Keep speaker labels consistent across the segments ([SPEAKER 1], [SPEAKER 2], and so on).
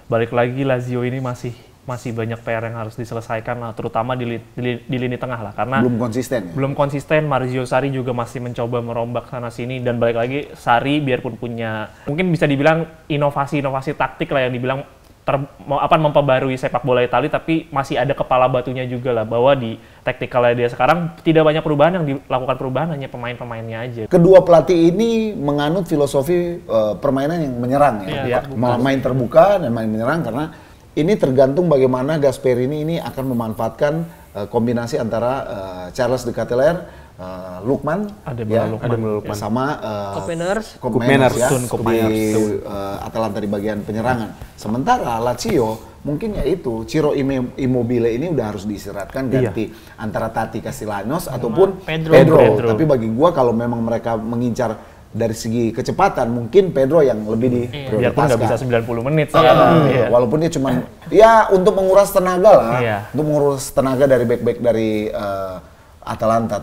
[SPEAKER 1] balik lagi Lazio ini masih banyak PR yang harus diselesaikan lah, terutama di lini tengah lah, karena belum konsisten. Marzio Sarri juga masih mencoba merombak sana sini, dan balik lagi Sarri biarpun punya mungkin bisa dibilang inovasi taktik lah yang dibilang memperbarui sepak bola Italia, tapi masih ada kepala batunya juga lah, bahwa di taktikalnya dia sekarang tidak banyak perubahan, yang dilakukan perubahan hanya pemain-pemainnya aja.
[SPEAKER 2] Kedua pelatih ini menganut filosofi permainan yang menyerang ya, main terbuka dan main menyerang, karena ini tergantung bagaimana Gasperini ini akan memanfaatkan kombinasi antara Charles de Ketelaere, Lukman sama Koopmeiners di Atalanta di bagian penyerangan. Sementara Lazio mungkin yaitu Ciro Immobile ini udah harus diistirahatkan, ganti antara Tati Castellanos ataupun Pedro. Tapi bagi gua kalau memang mereka mengincar dari segi kecepatan, mungkin Pedro yang lebih diprioritaskan.
[SPEAKER 1] Biarpun nggak bisa 90 menit sekarang.
[SPEAKER 2] Walaupun dia cuman untuk menguras tenaga lah, untuk menguras tenaga dari back-back dari Atalanta.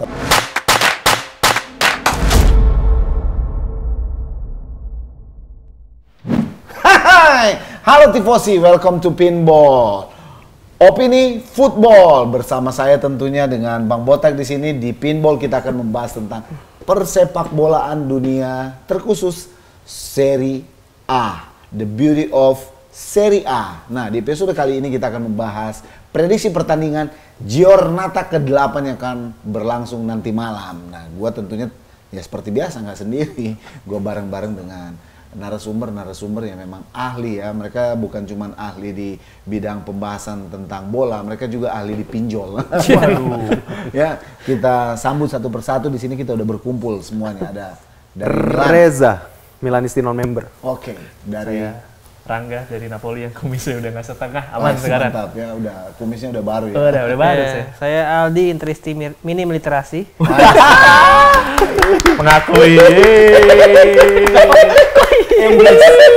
[SPEAKER 2] Hai, halo tifosi, welcome to Pinball. Opini football bersama saya tentunya dengan Bang Botak di sini. Di Pinball kita akan membahas tentang persepak bolaan dunia, terkhusus Serie A, the beauty of Serie A. Nah, di episode kali ini kita akan membahas prediksi pertandingan Giornata ke-8 yang akan berlangsung nanti malam. Nah, gua tentunya ya seperti biasa nggak sendiri, gua bareng-bareng dengan narasumber yang memang ahli ya. Mereka bukan cuma ahli di bidang pembahasan tentang bola, mereka juga ahli di pinjol. Ya, kita sambut satu persatu. Di sini kita udah berkumpul semuanya. Ada dari
[SPEAKER 3] Reza, Milanisti non member.
[SPEAKER 2] Oke, dari
[SPEAKER 1] Rangga dari Napoli yang kumisnya udah nggak setengah, aman sekarang.
[SPEAKER 2] Mantap ya, udah kumisnya udah baru ya.
[SPEAKER 1] Udah baru sih.
[SPEAKER 4] Saya Aldi, Intristi minim literasi.
[SPEAKER 1] Mengakui.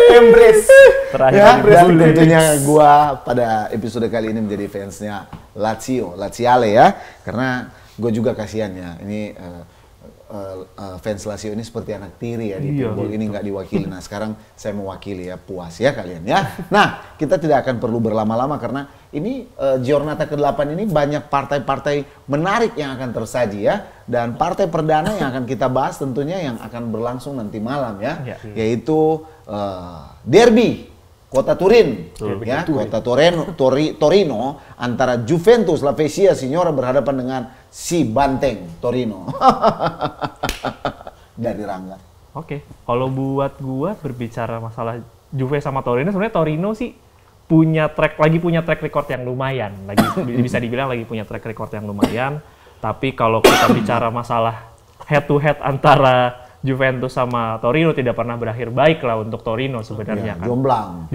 [SPEAKER 2] Embrace.
[SPEAKER 1] Terakhir
[SPEAKER 2] Ya, dan tentunya gua pada episode kali ini menjadi fansnya Laziale ya, karena gue juga kasihan ya. Ini fans Lazio ini seperti anak tiri ya di Pinball ini nggak diwakili. Nah, sekarang saya mewakili ya, puas ya kalian ya. Nah, kita tidak akan perlu berlama-lama karena ini Giornata ke-8 ini banyak partai-partai menarik yang akan tersaji ya. Dan partai perdana yang akan kita bahas tentunya yang akan berlangsung nanti malam ya, yaitu derby Kota Turin, Kota Torino antara Juventus La Spezia Signora berhadapan dengan si Banteng Torino. Dari Rangga.
[SPEAKER 1] Oke, kalau buat gua berbicara masalah Juve sama Torino, sebenarnya Torino sih punya track record yang lumayan, bisa dibilang lagi punya track record yang lumayan. Tapi kalau kita bicara masalah head to head antara Juventus sama Torino, tidak pernah berakhir baik lah untuk Torino sebenarnya.
[SPEAKER 2] Jomplang.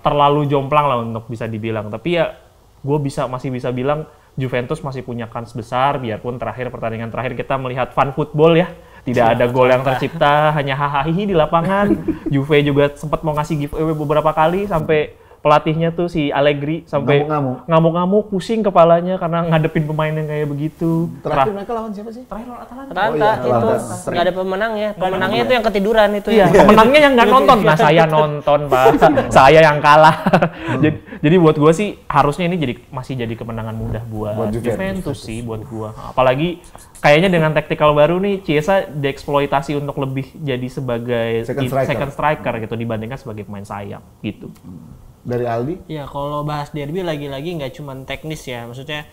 [SPEAKER 1] Terlalu jomplang lah untuk bisa dibilang. Tapi ya gue masih bisa bilang Juventus masih punya kans besar, biarpun pertandingan terakhir kita melihat fun football ya. Tidak ada gol yang tercipta, hanya hahaha di lapangan. Juve juga sempat mau ngasih giveaway beberapa kali sampai pelatihnya tuh si Allegri sampai ngamuk-ngamuk, pusing kepalanya karena ngadepin pemain yang kayak begitu.
[SPEAKER 2] Terakhir mereka lawan siapa sih?
[SPEAKER 1] Terakhir lawan Atalanta.
[SPEAKER 4] Itu nggak ada pemenangnya. Pemenangnya itu yang ketiduran itu ya.
[SPEAKER 1] Pemenangnya yang nggak nonton. Nah, saya nonton, Pak. Saya yang kalah. Jadi buat gue sih harusnya ini masih jadi kemenangan mudah buat Juventus sih buat gue. Apalagi kayaknya dengan taktikal baru nih Chiesa dieksploitasi untuk lebih jadi sebagai second striker gitu dibandingkan sebagai pemain sayap gitu.
[SPEAKER 2] Dari Aldi?
[SPEAKER 4] Ya, kalau bahas derby lagi-lagi nggak cuma teknis ya, maksudnya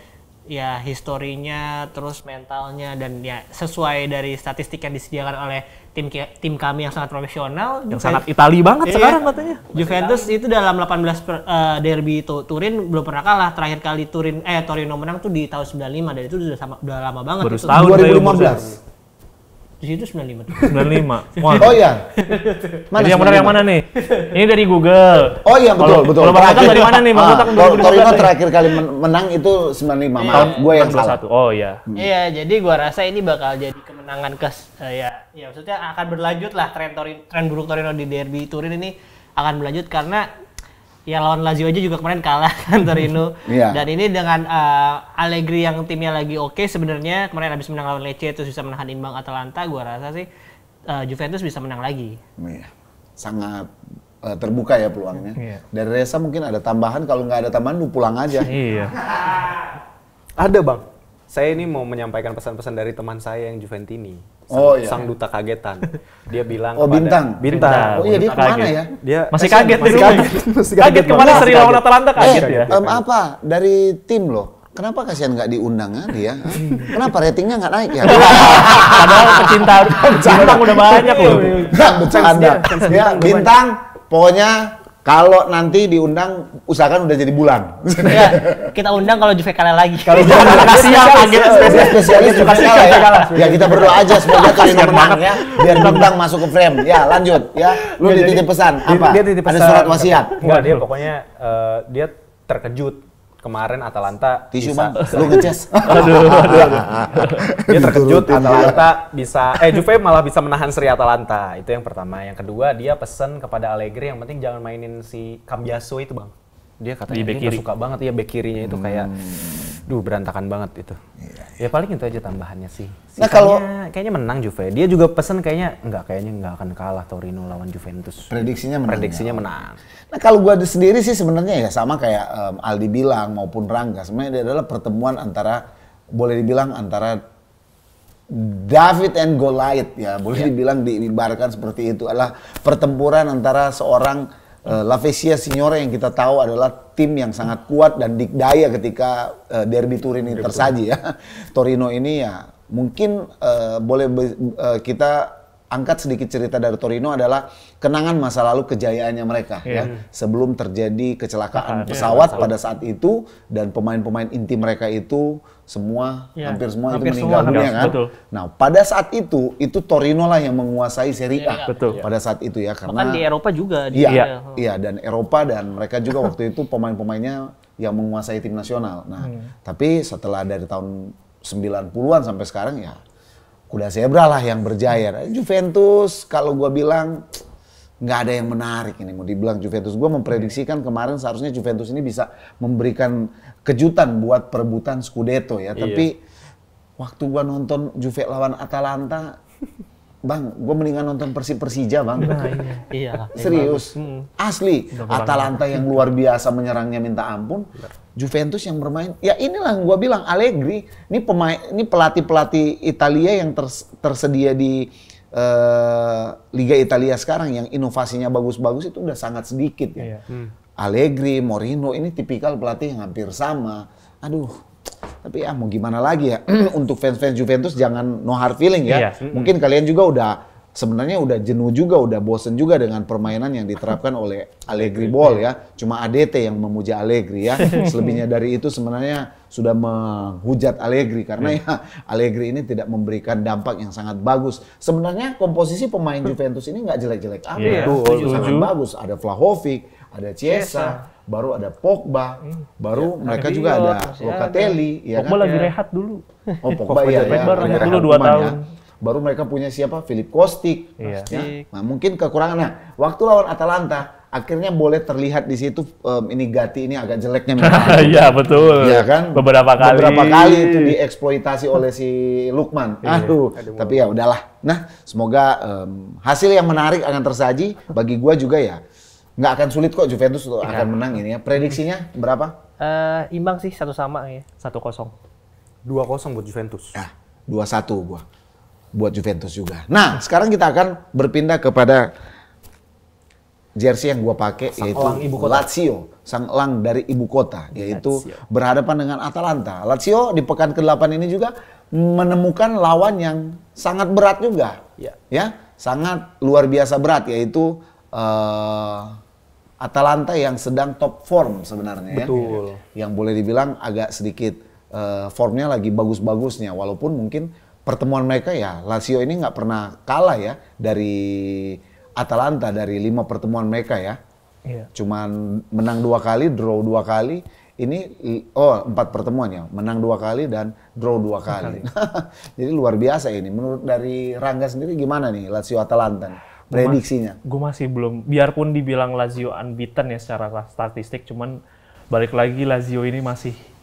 [SPEAKER 4] ya historinya, terus mentalnya, dan ya sesuai dari statistik yang disediakan oleh tim kami yang sangat profesional.
[SPEAKER 1] Yang sangat Itali banget sekarang katanya.
[SPEAKER 4] Juventus itu dalam 18 derby Turin belum pernah kalah. Terakhir kali Torino menang tuh di tahun 95, dan itu udah lama banget.
[SPEAKER 1] Baru
[SPEAKER 4] itu.
[SPEAKER 1] Tahun
[SPEAKER 2] 2015.
[SPEAKER 4] Di situ 95.
[SPEAKER 1] 95.
[SPEAKER 2] Oh iya.
[SPEAKER 1] Jadi yang benar yang mana nih? Ini dari Google.
[SPEAKER 2] Oh iya, betul.
[SPEAKER 1] Kalau Bang Botak dari mana nih? Bang Botak
[SPEAKER 2] Torino terakhir kali menang itu 95. Maaf, gue yang salah.
[SPEAKER 1] Oh iya.
[SPEAKER 4] Iya, jadi gua rasa ini bakal jadi kemenangan ya maksudnya akan berlanjut lah tren buruk Torino di derby Turin ini akan berlanjut karena ya lawan Lazio aja juga kemarin kalah kan Torino. Dan ini dengan Allegri yang timnya lagi oke sebenarnya, kemarin habis menang lawan Lecce terus bisa menahan imbang Atalanta, gua rasa sih Juventus bisa menang lagi.
[SPEAKER 2] Iya. Sangat terbuka ya peluangnya. Dari Reza mungkin ada tambahan, kalau nggak ada tambahan lu pulang aja.
[SPEAKER 1] Iya.
[SPEAKER 3] Ada bang. Saya ini mau menyampaikan pesan-pesan dari teman saya yang Juventini. Sang duta kagetan. Dia bilang
[SPEAKER 2] Bintang. Oh iya, dia kemana ya?
[SPEAKER 3] Dia
[SPEAKER 1] masih kaget kaget kemarin seri lawan Atalanta kaget ya.
[SPEAKER 2] Apa? Dari tim loh. Kenapa kasihan nggak diundang dia? Kenapa ratingnya nggak naik ya?
[SPEAKER 1] Padahal pecinta bintang udah banyak loh.
[SPEAKER 2] Nggak bercanda. Ya, Bintang, pokoknya kalau nanti diundang, usahakan udah jadi bulan.
[SPEAKER 4] Ya, kita undang kalau Juve kalah lagi.
[SPEAKER 2] Kalau spesialis juga kalah ya. Ya kita berdoa aja semoga Torino menang ya, biar Bintang masuk ke frame. Ya lanjut ya. Lu dititip pesan apa? Ada surat wasiat?
[SPEAKER 3] Enggak, dia pokoknya dia terkejut. Kemarin Atalanta
[SPEAKER 2] tisu bang, lu ngeces.
[SPEAKER 3] Dia terkejut Atalanta Juve malah bisa menahan seri Atalanta. Itu yang pertama. Yang kedua, dia pesen kepada Allegri yang penting jangan mainin si Cambiaso itu bang. Dia katanya dia suka banget ya back kirinya itu kayak berantakan banget itu. Ya paling itu aja tambahannya sih. Sisanya, nah kalau kayaknya menang Juve. Dia juga pesen kayaknya nggak akan kalah Torino lawan Juventus.
[SPEAKER 2] Prediksinya
[SPEAKER 3] menang.
[SPEAKER 2] Nah kalau gua sendiri sih sebenarnya ya sama kayak Aldi bilang maupun Rangga. Sebenarnya dia adalah pertemuan antara boleh dibilang antara David and Goliath ya. Boleh dibilang diibaratkan seperti itu adalah pertempuran antara seorang La Spezia Signore yang kita tahu adalah tim yang sangat kuat dan dikdaya ketika derby Turin ini tersaji ya. Torino ini ya mungkin kita angkat sedikit cerita dari Torino adalah kenangan masa lalu kejayaannya mereka ya. Sebelum terjadi kecelakaan pesawat pada saat itu dan pemain-pemain inti mereka itu hampir semua itu meninggal dunia kan. Betul. Nah, pada saat itu Torino lah yang menguasai Serie A.
[SPEAKER 1] Betul.
[SPEAKER 2] Pada saat itu ya karena
[SPEAKER 4] bahkan di Eropa juga
[SPEAKER 2] Iya, dan Eropa dan mereka juga waktu itu pemain-pemainnya yang menguasai tim nasional. Nah, tapi setelah dari tahun 90-an sampai sekarang ya kuda zebra lah yang berjaya. Juventus kalau gua bilang nggak ada yang menarik ini mau dibilang Juventus. Gua memprediksikan kemarin seharusnya Juventus ini bisa memberikan kejutan buat perebutan Scudetto ya. Tapi waktu gua nonton Juve lawan Atalanta, Bang, gua mendingan nonton Persija Bang.
[SPEAKER 4] Iya.
[SPEAKER 2] Serius, asli. Atalanta yang luar biasa menyerangnya minta ampun. Juventus yang bermain, ya inilah gua bilang Allegri, ini pelatih Italia yang tersedia di Liga Italia sekarang yang inovasinya bagus-bagus itu udah sangat sedikit ya. Allegri, Mourinho ini tipikal pelatih yang hampir sama. Aduh, tapi ya mau gimana lagi ya? Untuk fans-fans Juventus jangan no hard feeling ya. Mungkin kalian juga sebenarnya udah jenuh juga, udah bosen juga dengan permainan yang diterapkan oleh Allegri Ball ya. Cuma ADT yang memuja Allegri ya. Selebihnya dari itu sebenarnya sudah menghujat Allegri karena ya Allegri ini tidak memberikan dampak yang sangat bagus. Sebenarnya komposisi pemain Juventus ini nggak jelek-jelek amat. Sangat bagus. Ada Vlahovic, ada Chiesa, baru ada Pogba, baru mereka juga ada Locatelli. Ya
[SPEAKER 1] Pogba lagi rehat dulu.
[SPEAKER 2] Oh Pogba ya,
[SPEAKER 1] rehat dulu 2 tahun.
[SPEAKER 2] Baru mereka punya siapa? Philip Kostic. Ya. Nah, mungkin kekurangannya. Waktu lawan Atalanta, akhirnya boleh terlihat di situ ini Gatti ini agak jeleknya.
[SPEAKER 1] Iya betul.
[SPEAKER 2] Iya kan?
[SPEAKER 1] Beberapa kali
[SPEAKER 2] itu dieksploitasi oleh si Lukman. Aduh. Tapi ya udahlah. Nah, semoga hasil yang menarik akan tersaji. Bagi gua juga ya, nggak akan sulit kok Juventus akan menang ini ya. Prediksinya berapa?
[SPEAKER 4] Imbang sih, 1-1 ya.
[SPEAKER 1] 1-0.
[SPEAKER 3] 2-0 buat Juventus.
[SPEAKER 2] Ya, 2-1 gua. Buat Juventus juga. Nah, sekarang kita akan berpindah kepada jersey yang gua pakai yaitu Lazio, sang elang dari ibu kota, yaitu berhadapan dengan Atalanta. Lazio di pekan ke-8 ini juga menemukan lawan yang sangat berat juga. Ya, sangat luar biasa berat yaitu Atalanta yang sedang top form sebenarnya.
[SPEAKER 3] Betul.
[SPEAKER 2] Yang boleh dibilang agak sedikit formnya lagi bagus-bagusnya walaupun mungkin pertemuan mereka ya Lazio ini nggak pernah kalah ya dari Atalanta dari 5 pertemuan mereka ya. Cuman menang 2 kali, draw 2 kali. Ini 4 pertemuan ya, menang 2 kali dan draw 2 kali. Jadi luar biasa ini. Menurut dari Rangga sendiri gimana nih Lazio Atalanta nih? Prediksinya?
[SPEAKER 1] Gue masih belum, biarpun dibilang Lazio unbeaten ya secara statistik, cuman balik lagi Lazio ini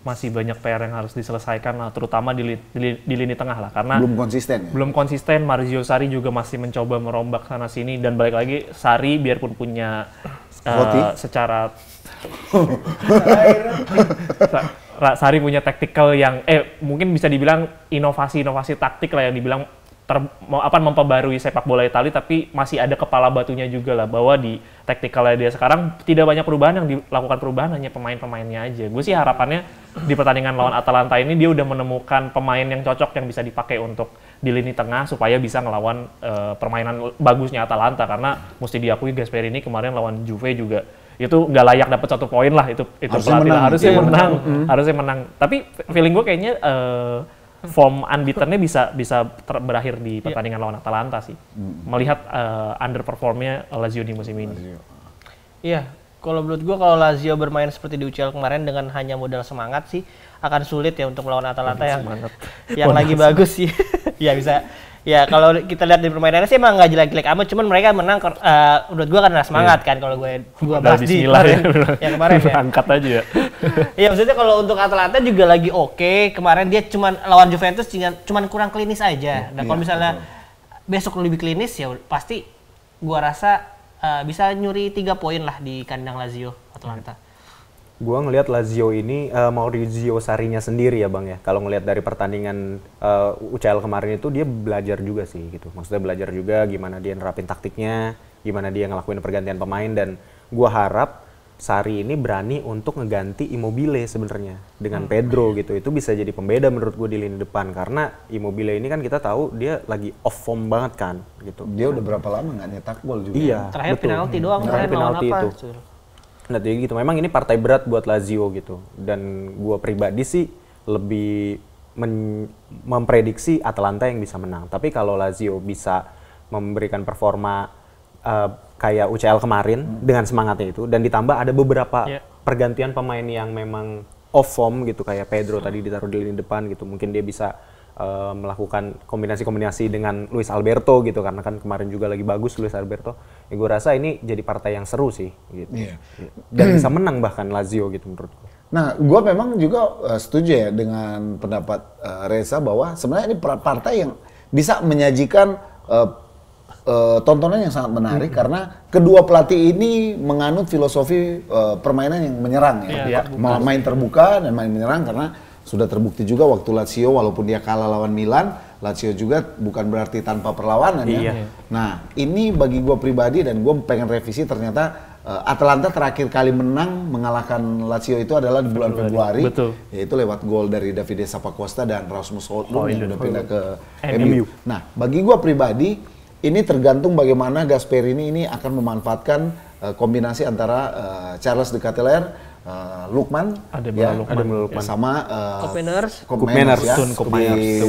[SPEAKER 1] masih banyak PR yang harus diselesaikan lah, terutama di lini tengah lah, karena belum konsisten. Marzio Sarri juga masih mencoba merombak sana sini, dan balik lagi Sarri biarpun punya secara Sarri punya tactical yang mungkin bisa dibilang inovasi taktik lah, yang dibilang memperbarui sepak bola Italia, tapi masih ada kepala batunya juga lah, bahwa di taktikalnya dia sekarang tidak banyak perubahan, yang dilakukan perubahan hanya pemain-pemainnya aja. Gue sih harapannya di pertandingan lawan Atalanta ini dia udah menemukan pemain yang cocok yang bisa dipakai untuk di lini tengah supaya bisa ngelawan permainan bagusnya Atalanta, karena mesti diakui Gasperini kemarin lawan Juve juga itu nggak layak dapat 1 poin lah, itu harusnya menang. Tapi feeling gue kayaknya form unbeaten-nya bisa berakhir di pertandingan lawan Atalanta sih. Melihat underperformnya Lazio di musim ini.
[SPEAKER 4] Iya, kalau menurut gue kalau Lazio bermain seperti di UCL kemarin dengan hanya modal semangat sih akan sulit ya untuk melawan Atalanta yang lagi bagus sih. Ya bisa. Ya kalau kita lihat di permainannya sih emang nggak jelek-jelek amat, cuman mereka menang menurut gue karena semangat kan, kalau gue bahas di yang kemarin ya.
[SPEAKER 1] Angkat aja ya.
[SPEAKER 4] Iya, maksudnya kalau untuk Atalanta juga lagi oke. Kemarin dia cuman lawan Juventus cuman kurang klinis aja. Dan kalau misalnya besok lebih klinis ya pasti gue rasa bisa nyuri 3 poin lah di kandang Lazio Atalanta.
[SPEAKER 3] Gua ngelihat Lazio ini Maurizio Sarrinya sendiri ya Bang ya. Kalau ngelihat dari pertandingan UCL kemarin itu dia belajar juga sih gitu. Maksudnya belajar juga gimana dia nerapin taktiknya, gimana dia ngelakuin pergantian pemain, dan gua harap Sarri ini berani untuk ngeganti Immobile sebenarnya dengan Pedro gitu. Itu bisa jadi pembeda menurut gue di lini depan, karena Immobile ini kan kita tahu dia lagi off form banget kan gitu.
[SPEAKER 2] Dia udah berapa lama nggak nyetak gol juga.
[SPEAKER 3] Iya,
[SPEAKER 4] terakhir penalti doang,
[SPEAKER 3] terakhir penalti itu. Nah, jadi gitu. Memang ini partai berat buat Lazio gitu. Dan gue pribadi sih lebih memprediksi Atalanta yang bisa menang. Tapi kalau Lazio bisa memberikan performa kayak UCL kemarin dengan semangatnya itu, dan ditambah ada beberapa pergantian pemain yang memang off form gitu, kayak Pedro tadi ditaruh di lini depan gitu, mungkin dia bisa melakukan kombinasi-kombinasi dengan Luis Alberto gitu, karena kan kemarin juga lagi bagus Luis Alberto. Ya gue rasa ini jadi partai yang seru sih gitu. Dan bisa menang bahkan Lazio gitu menurutku.
[SPEAKER 2] Nah, gue memang juga setuju ya dengan pendapat Reza bahwa sebenarnya ini partai yang bisa menyajikan tontonan yang sangat menarik, karena kedua pelatih ini menganut filosofi permainan yang menyerang ya. Main terbuka dan main menyerang, karena sudah terbukti juga waktu Lazio walaupun dia kalah lawan Milan, Lazio juga bukan berarti tanpa perlawanan ya. Nah, ini bagi gue pribadi, dan gue pengen revisi, ternyata Atalanta terakhir kali menang mengalahkan Lazio itu adalah di bulan Februari. Yaitu lewat gol dari Davide Zappacosta dan Rasmus Højlund yang udah pindah ke MU. Nah, bagi gue pribadi ini tergantung bagaimana Gasperini ini akan memanfaatkan kombinasi antara Charles de Ketelaere, Lukman, Lukman sama Kopeners ya, di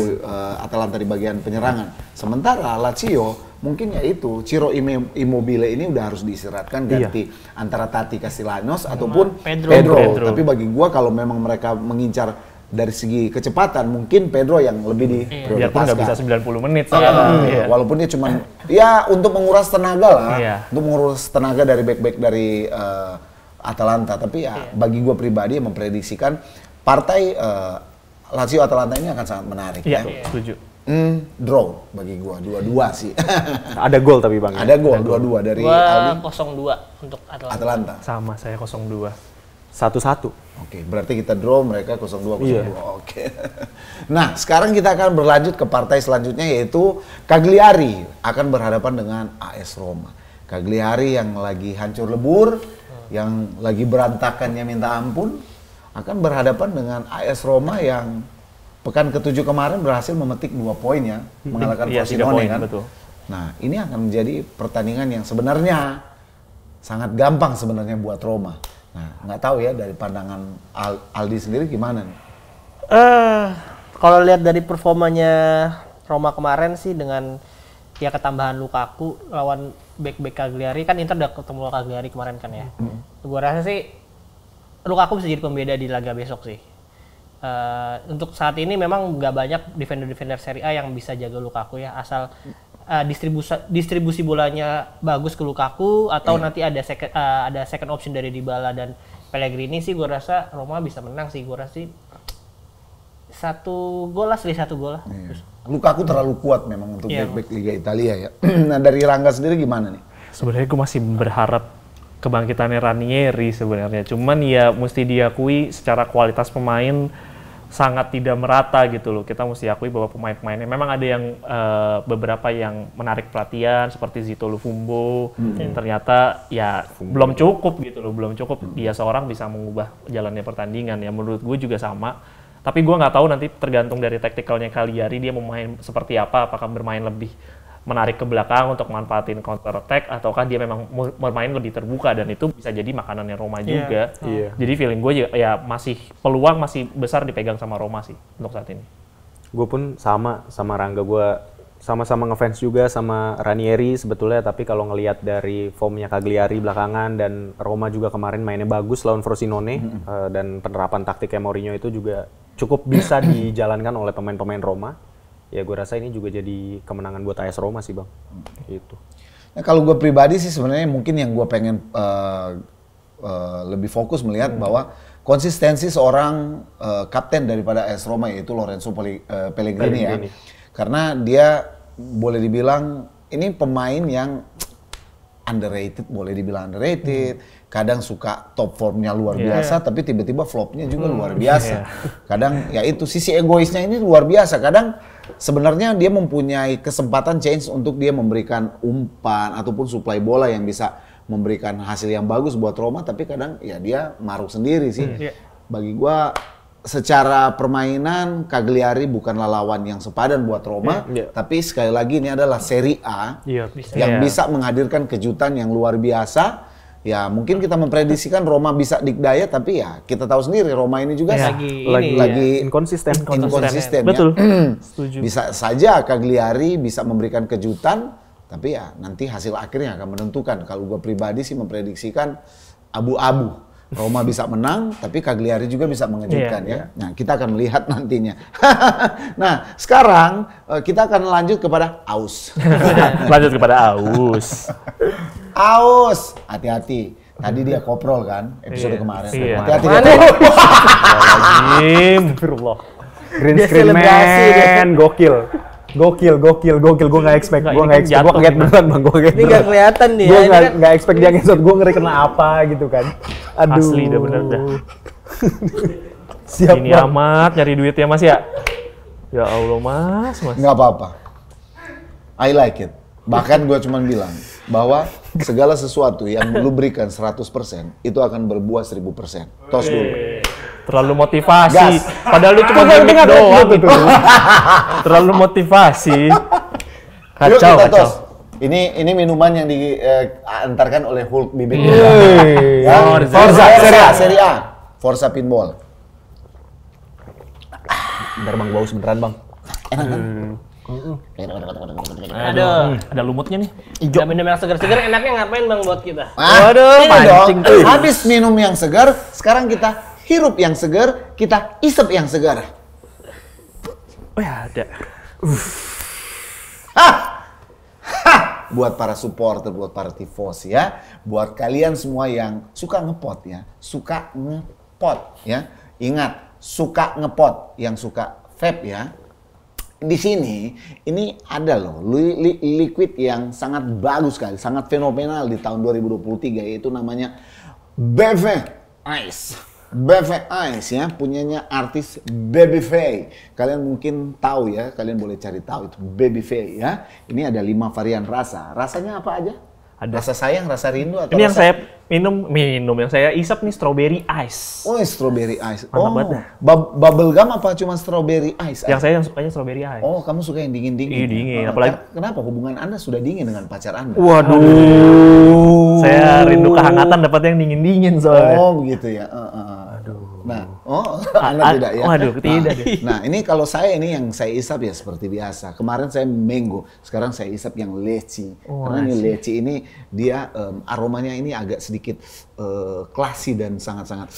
[SPEAKER 2] Atalanta di bagian penyerangan. Sementara Lazio mungkin yaitu Ciro Immobile ini udah harus diistirahatkan, ganti antara Tati Castellanos ataupun Pedro. Tapi bagi gua kalau memang mereka mengincar dari segi kecepatan, mungkin Pedro yang lebih diprioritaskan.
[SPEAKER 1] Biarpun nggak bisa 90 menit sih.
[SPEAKER 2] Walaupun dia cuman untuk menguras tenaga lah, untuk menguras tenaga dari back-back dari Atalanta. Tapi bagi gue pribadi memprediksikan partai Lazio Atalanta ini akan sangat menarik.
[SPEAKER 1] Setuju.
[SPEAKER 2] Draw bagi gue, 2-2 sih.
[SPEAKER 3] Ada gol tapi Bang.
[SPEAKER 2] Ada gol 2-2 dari
[SPEAKER 4] Aldi. 0-2 untuk Atalanta.
[SPEAKER 1] Sama, saya 0-2.
[SPEAKER 3] 1-1.
[SPEAKER 2] Oke, berarti kita draw, mereka 0-2. Oke. Nah, sekarang kita akan berlanjut ke partai selanjutnya, yaitu Cagliari akan berhadapan dengan AS Roma. Cagliari yang lagi hancur lebur, yang lagi berantakannya minta ampun, akan berhadapan dengan AS Roma yang pekan ke-7 kemarin berhasil memetik 2 poin ya, mengalahkan Frosinone kan.
[SPEAKER 1] Betul.
[SPEAKER 2] Nah, ini akan menjadi pertandingan yang sebenarnya sangat gampang sebenarnya buat Roma. Nah, nggak tahu ya dari pandangan Aldi sendiri gimana nih?
[SPEAKER 4] Kalau lihat dari performanya Roma kemarin sih, dengan ketambahan Lukaku lawan back Cagliari, kan Inter udah ketemu Cagliari kemarin kan ya. Gua rasa sih Lukaku bisa jadi pembeda di laga besok sih. Untuk saat ini memang nggak banyak defender Serie A yang bisa jaga Lukaku ya, asal distribusi bolanya bagus ke Lukaku, atau nanti ada second option dari Dybala dan Pellegrini sih, gue rasa Roma bisa menang sih. Gue rasa sih 1 gol lah, 1 gol lah.
[SPEAKER 2] Lukaku terlalu kuat memang untuk back Liga Italia ya. Nah dari Rangga sendiri gimana nih?
[SPEAKER 1] Sebenarnya gue masih berharap kebangkitannya Ranieri sebenarnya. Cuman ya mesti diakui secara kualitas pemain sangat tidak merata gitu loh. Kita mesti akui bahwa pemain-pemainnya memang ada yang beberapa yang menarik perhatian seperti Zito Lufumbo. Ternyata ya belum cukup gitu loh, belum cukup dia seorang bisa mengubah jalannya pertandingan ya. Menurut gue juga sama. Tapi gue nggak tahu nanti tergantung dari taktikalnya Cagliari dia mau main seperti apa, apakah bermain lebih menarik ke belakang untuk manfaatin counter attack ataukah dia memang bermain lebih terbuka dan itu bisa jadi makanannya Roma juga. Jadi feeling gue ya masih peluang masih besar dipegang sama Roma sih untuk saat ini.
[SPEAKER 3] Gue pun sama Rangga, gue sama-sama ngefans juga sama Ranieri sebetulnya, tapi kalau ngelihat dari formnya Cagliari belakangan dan Roma juga kemarin mainnya bagus lawan Frosinone dan penerapan taktiknya Mourinho itu juga cukup bisa dijalankan oleh pemain-pemain Roma. Ya gue rasa ini juga jadi kemenangan buat AS Roma sih bang. Gitu.
[SPEAKER 2] Nah, kalau gue pribadi sih sebenarnya mungkin yang gue pengen lebih fokus melihat bahwa konsistensi seorang kapten daripada AS Roma yaitu Lorenzo Pellegrini ya. Karena dia boleh dibilang ini pemain yang underrated, boleh dibilang underrated. Kadang suka top formnya luar biasa, tapi tiba-tiba flopnya juga luar biasa. Kadang ya itu sisi egoisnya ini luar biasa. Kadang sebenarnya dia mempunyai kesempatan chance untuk dia memberikan umpan ataupun suplai bola yang bisa memberikan hasil yang bagus buat Roma, tapi kadang ya dia maruk sendiri sih. Bagi gua secara permainan Cagliari bukanlah lawan yang sepadan buat Roma, tapi sekali lagi ini adalah Serie A yang bisa menghadirkan kejutan yang luar biasa. Ya mungkin kita memprediksikan Roma bisa dikdaya, tapi ya kita tahu sendiri Roma ini juga lagi
[SPEAKER 3] inkonsisten.
[SPEAKER 1] Betul.
[SPEAKER 2] Setuju. Bisa saja Cagliari bisa memberikan kejutan, tapi ya nanti hasil akhirnya akan menentukan. Kalau gue pribadi sih memprediksikan abu-abu. Roma bisa menang, tapi Cagliari juga bisa mengejutkan ya. Nah kita akan melihat nantinya. Nah sekarang kita akan lanjut kepada Aus.
[SPEAKER 1] Lanjut kepada Aus.
[SPEAKER 2] Aus, hati-hati. Tadi dia koprol kan, episode kemarin. Hati-hati dia.
[SPEAKER 1] Astagfirullah.
[SPEAKER 3] Green screen man, gokil. Gue nggak expect. Gue kaget beneran bang, gue kaget.
[SPEAKER 4] Ini nggak kelihatan nih.
[SPEAKER 3] Gue nggak expect dia ngesot. Gue ngeri kena apa gitu kan. Aduh.
[SPEAKER 1] Asli dah bener dah.
[SPEAKER 3] Siap
[SPEAKER 1] ini bang. Amat nyari duit ya mas ya. Ya Allah mas.
[SPEAKER 2] Nggak apa-apa. I like it. Bahkan gue cuma bilang bahwa segala sesuatu yang lu berikan 100% itu akan berbuah 1000%. Tos dulu.
[SPEAKER 1] Terlalu motivasi. Padahal lu cuma gimmick doang gitu. Terlalu motivasi. Kacau.
[SPEAKER 2] Ini minuman yang diantarkan oleh Hulk Bibit.
[SPEAKER 3] Forza
[SPEAKER 2] Serie A. Forza Pinball.
[SPEAKER 3] Bentar bang, bau sebeneran bang.
[SPEAKER 2] Enak kan?
[SPEAKER 4] Aduh,
[SPEAKER 1] ada lumutnya nih.
[SPEAKER 4] Minum yang segar-segar enaknya ngapain bang buat kita?
[SPEAKER 2] Waduh, pancing. Habis minum yang segar, sekarang kita hirup yang segar, kita isep yang segar.
[SPEAKER 1] Oh ya ada.
[SPEAKER 2] Buat para supporter, buat para tifosi ya, buat kalian semua yang suka ngepot ya, ingat suka ngepot, yang suka vape ya. Di sini ini ada loh liquid yang sangat bagus sekali, sangat fenomenal di tahun 2023 yaitu namanya BV Ice. BV Ice ya, punyanya artis Baby Faye. Kalian mungkin tahu ya, kalian boleh cari tahu itu Baby Faye ya. Ini ada 5 varian rasa. Rasanya apa aja? Ada rasa sayang, rasa rindu atau
[SPEAKER 1] ini rasa... yang saya minum yang saya isap nih strawberry ice.
[SPEAKER 2] Oh, strawberry ice.
[SPEAKER 1] Mantap banget.
[SPEAKER 2] Bubble gum apa cuma strawberry ice?
[SPEAKER 1] Yang saya sukanya strawberry ice.
[SPEAKER 2] Oh, kamu suka yang dingin-dingin.
[SPEAKER 1] Iya, dingin. Apalagi
[SPEAKER 2] kenapa hubungan Anda sudah dingin dengan pacar Anda?
[SPEAKER 1] Waduh. Saya rindu kehangatan dapat yang dingin-dingin soalnya.
[SPEAKER 2] Oh, begitu ya. Aduh. Nah, Anda tidak ya.
[SPEAKER 1] Waduh, tidak deh.
[SPEAKER 2] Nah, ini kalau saya ini yang saya isap ya seperti biasa. Kemarin saya mango, sekarang saya isap yang leci. Karena ini leci ini dia aromanya ini agak sedikit classy dan sangat-sangat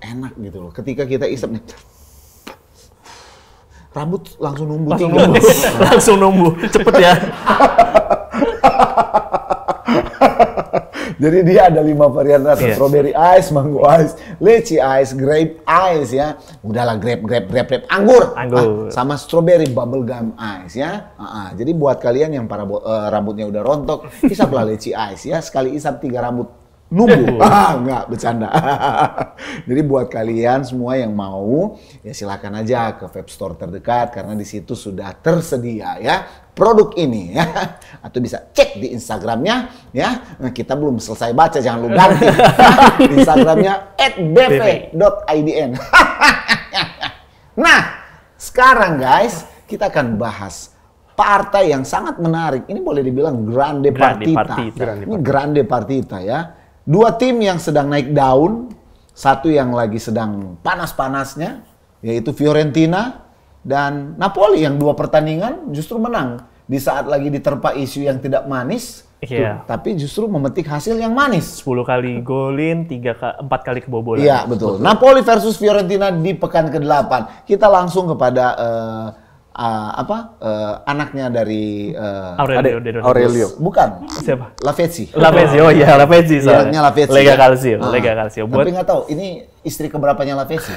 [SPEAKER 2] enak gitu loh. Ketika kita isap nih, rambut langsung numbuh tinggal.
[SPEAKER 1] Langsung numbuh, cepet ya.
[SPEAKER 2] Jadi dia ada 5 varian rasa, strawberry ice, mango ice, lychee ice, grape ice ya. Udahlah grape, anggur. Sama strawberry bubblegum ice ya. Jadi buat kalian yang para rambutnya udah rontok, isaplah lychee ice ya. Sekali isap 3 rambut numbuh. Enggak, bercanda. Jadi buat kalian semua yang mau, ya silakan aja ke vape store terdekat karena di situ sudah tersedia ya produk ini ya. Atau bisa cek di Instagramnya ya. Nah, kita belum selesai baca, jangan lu ganti. Instagramnya @bv.idn. Nah, sekarang guys, kita akan bahas partai yang sangat menarik. Ini boleh dibilang grande partita. Ini grande partita ya. 2 tim yang sedang naik daun, satu yang lagi sedang panas-panasnya, yaitu Fiorentina dan Napoli yang 2 pertandingan justru menang di saat lagi diterpa isu yang tidak manis, tapi justru memetik hasil yang manis.
[SPEAKER 1] 10 kali golin, 4 kali kebobolan.
[SPEAKER 2] Iya, betul. Napoli versus Fiorentina di pekan ke-8. Kita langsung kepada anaknya dari
[SPEAKER 1] Aurelio.
[SPEAKER 2] Bukan.
[SPEAKER 1] Siapa?
[SPEAKER 2] Lavezzi.
[SPEAKER 1] Oh iya, Lavezzi.
[SPEAKER 2] Anaknya Lavezzi.
[SPEAKER 1] Lega Calcio.
[SPEAKER 2] Tapi nggak tahu, ini istri keberapanya Lavezzi?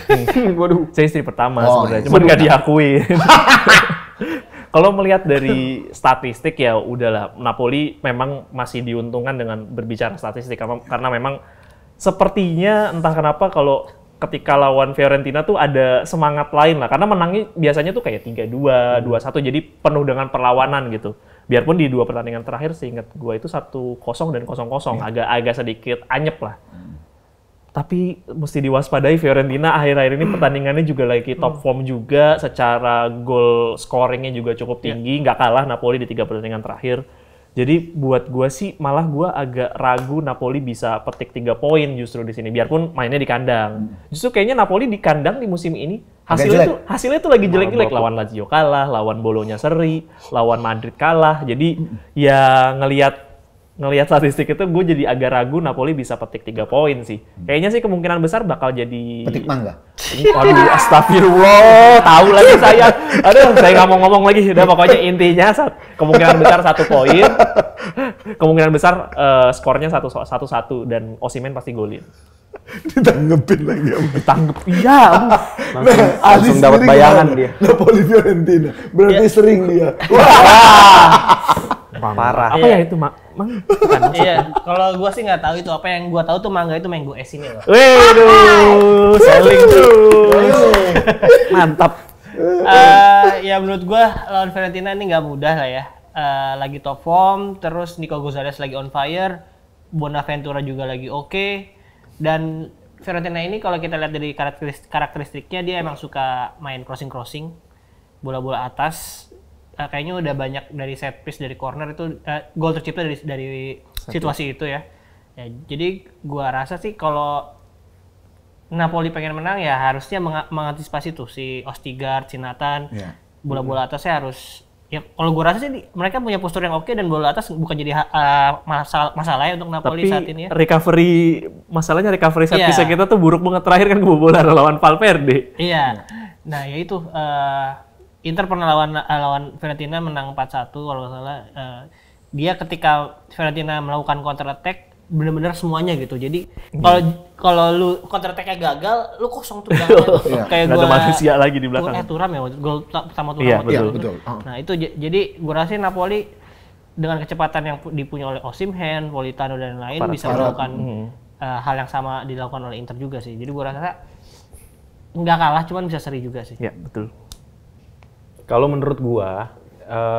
[SPEAKER 1] Waduh. Saya istri pertama sebenarnya, cuma nggak diakui. Kalau melihat dari statistik ya udahlah, Napoli memang masih diuntungkan dengan berbicara statistik karena memang sepertinya entah kenapa kalau ketika lawan Fiorentina tuh ada semangat lain lah, karena menangnya biasanya tuh kayak 3-2, 2-1, jadi penuh dengan perlawanan gitu. Biarpun di 2 pertandingan terakhir seingat gue itu 1-0 dan 0-0, agak sedikit anyep lah. Tapi mesti diwaspadai Fiorentina akhir-akhir ini pertandingannya juga lagi top form juga, secara gol scoringnya juga cukup tinggi, nggak kalah Napoli di 3 pertandingan terakhir. Jadi buat gue sih malah gue agak ragu Napoli bisa petik 3 poin justru di sini, biarpun mainnya di kandang. Justru kayaknya Napoli di kandang di musim ini hasilnya tuh lagi jelek-jelek. Lawan Lazio kalah, lawan Bologna seri, lawan Madrid kalah. Jadi ya ngelihat statistik itu gue jadi agak ragu Napoli bisa petik 3 poin sih. Kayaknya sih kemungkinan besar bakal jadi
[SPEAKER 2] petik mangga.
[SPEAKER 1] Waduh, astagfirullah, tahu lagi saya. Aduh, saya nggak mau ngomong lagi. Udah pokoknya intinya kemungkinan besar 1 poin. Kemungkinan besar skornya 1-1 dan Osimhen pasti golin.
[SPEAKER 2] Ditanggepin lagi.
[SPEAKER 1] Ditanggep, iya.
[SPEAKER 3] Langsung dapat bayangan dia.
[SPEAKER 2] Napoli Fiorentina. Berarti sering dia.
[SPEAKER 3] Parah.
[SPEAKER 1] Apa ya itu, Mang?
[SPEAKER 4] Iya, kalau gua sih nggak tahu itu apa. Yang gua tahu tuh mangga itu mango es ini loh.
[SPEAKER 1] Waduh, selling tuh. Mantap.
[SPEAKER 4] Ya menurut gua lawan Fiorentina ini nggak mudah lah ya. Lagi top form, terus Nico Gonzalez lagi on fire, Bonaventura juga lagi oke. Dan Fiorentina ini kalau kita lihat dari karakteristiknya, dia emang suka main crossing, bola-bola atas. Kayaknya udah banyak dari set piece, dari corner itu gol tercipta dari situasi itu ya. Jadi gua rasa sih kalau Napoli pengen menang ya harusnya mengantisipasi tuh si Ostigard, si Nathan, bola-bola atasnya harus ya. Kalau gua rasa sih mereka punya postur yang oke dan bola atas bukan jadi masalah ya untuk Napoli saat ini ya.
[SPEAKER 1] Masalahnya recovery set piece kita tuh buruk banget, terakhir kan kebobolan lawan Valverde.
[SPEAKER 4] Iya. Nah ya itu. Inter pernah lawan Fiorentina menang 4-1 kalau nggak salah. Dia ketika Fiorentina melakukan counter attack benar-benar semuanya gitu. Jadi kalau lu counter attack-nya gagal, lu kosong tuh belakangnya. Kayak
[SPEAKER 1] gak ada manusia lagi di belakang.
[SPEAKER 4] Thuram ya, gol pertama Thuram.
[SPEAKER 1] Iya, betul.
[SPEAKER 4] Nah, itu jadi gua rasa Napoli dengan kecepatan yang dipunya oleh Osimhen, Politano dan lain bisa melakukan hal yang sama dilakukan oleh Inter juga sih. Jadi gua rasa nggak kalah, cuman bisa seri juga sih.
[SPEAKER 1] Iya, betul.
[SPEAKER 3] Kalau menurut gua,